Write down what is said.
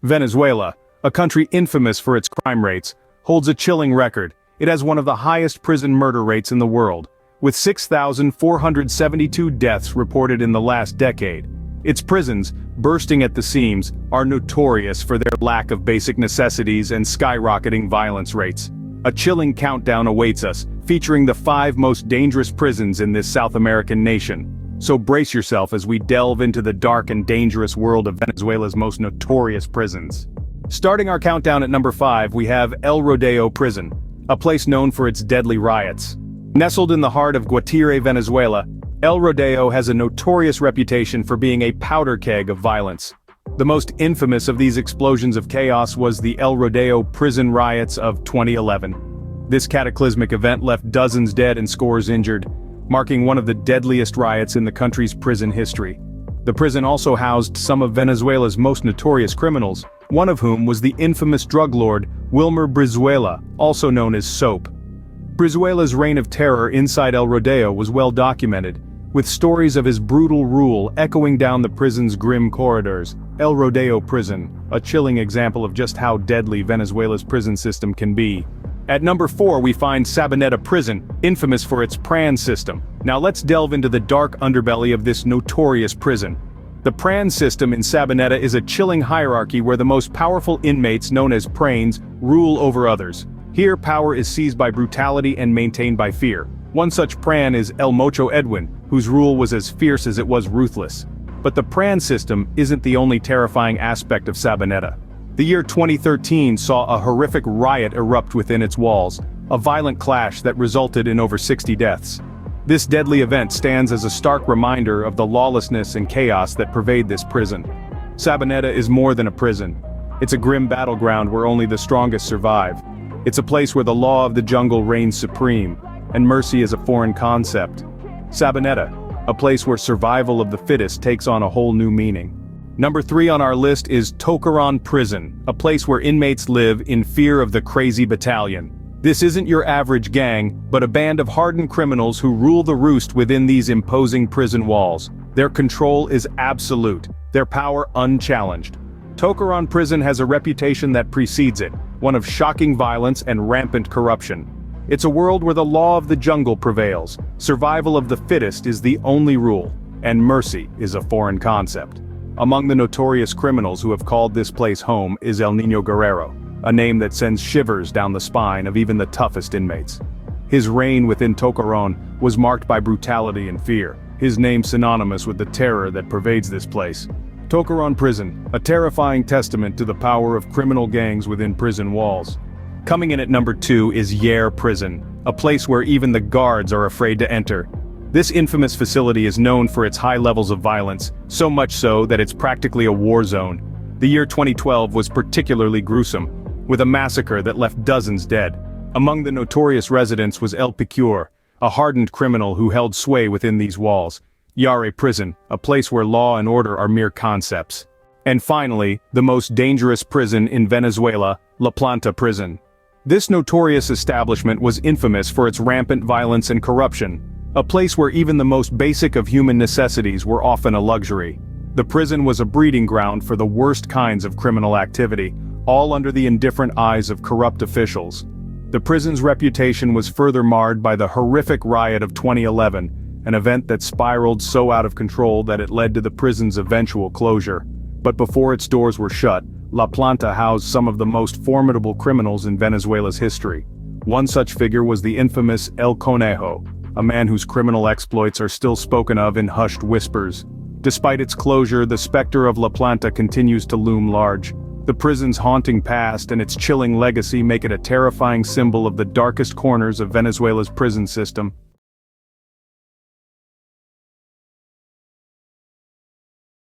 Venezuela, a country infamous for its crime rates, holds a chilling record. It has one of the highest prison murder rates in the world, with 6,472 deaths reported in the last decade. Its prisons, bursting at the seams, are notorious for their lack of basic necessities and skyrocketing violence rates. A chilling countdown awaits us, featuring the 5 most dangerous prisons in this South American nation. So brace yourself as we delve into the dark and dangerous world of Venezuela's most notorious prisons. Starting our countdown at number 5, we have El Rodeo Prison, a place known for its deadly riots. Nestled in the heart of Guatire, Venezuela, El Rodeo has a notorious reputation for being a powder keg of violence. The most infamous of these explosions of chaos was the El Rodeo prison riots of 2011. This cataclysmic event left dozens dead and scores injured, marking one of the deadliest riots in the country's prison history. The prison also housed some of Venezuela's most notorious criminals, one of whom was the infamous drug lord Wilmer Brizuela, also known as Soap. Brizuela's reign of terror inside El Rodeo was well documented, with stories of his brutal rule echoing down the prison's grim corridors. El Rodeo Prison, a chilling example of just how deadly Venezuela's prison system can be. At number 4 we find Sabaneta Prison, infamous for its pran system. Now let's delve into the dark underbelly of this notorious prison. The pran system in Sabaneta is a chilling hierarchy where the most powerful inmates, known as pranes, rule over others. Here power is seized by brutality and maintained by fear. One such pran is El Mocho Edwin, whose rule was as fierce as it was ruthless. But the pran system isn't the only terrifying aspect of Sabaneta. The year 2013 saw a horrific riot erupt within its walls, a violent clash that resulted in over 60 deaths. This deadly event stands as a stark reminder of the lawlessness and chaos that pervade this prison. Sabaneta is more than a prison. It's a grim battleground where only the strongest survive. It's a place where the law of the jungle reigns supreme, and mercy is a foreign concept. Sabaneta, a place where survival of the fittest takes on a whole new meaning. Number 3 on our list is Tocaron Prison, a place where inmates live in fear of the crazy battalion. This isn't your average gang, but a band of hardened criminals who rule the roost within these imposing prison walls. Their control is absolute, their power unchallenged. Tocaron Prison has a reputation that precedes it, one of shocking violence and rampant corruption. It's a world where the law of the jungle prevails, survival of the fittest is the only rule, and mercy is a foreign concept. Among the notorious criminals who have called this place home is El Niño Guerrero, a name that sends shivers down the spine of even the toughest inmates. His reign within Tocaron was marked by brutality and fear, his name synonymous with the terror that pervades this place. Tocaron Prison, a terrifying testament to the power of criminal gangs within prison walls. Coming in at number 2 is Yare Prison, a place where even the guards are afraid to enter. This infamous facility is known for its high levels of violence, so much so that it's practically a war zone. The year 2012 was particularly gruesome, with a massacre that left dozens dead. Among the notorious residents was El Picure, a hardened criminal who held sway within these walls. Yare Prison, a place where law and order are mere concepts. And finally, the most dangerous prison in Venezuela, La Planta Prison. This notorious establishment was infamous for its rampant violence and corruption, a place where even the most basic of human necessities were often a luxury. The prison was a breeding ground for the worst kinds of criminal activity, all under the indifferent eyes of corrupt officials. The prison's reputation was further marred by the horrific riot of 2011, an event that spiraled so out of control that it led to the prison's eventual closure. But before its doors were shut, La Planta housed some of the most formidable criminals in Venezuela's history. One such figure was the infamous El Conejo, a man whose criminal exploits are still spoken of in hushed whispers. Despite its closure, the specter of La Planta continues to loom large. The prison's haunting past and its chilling legacy make it a terrifying symbol of the darkest corners of Venezuela's prison system.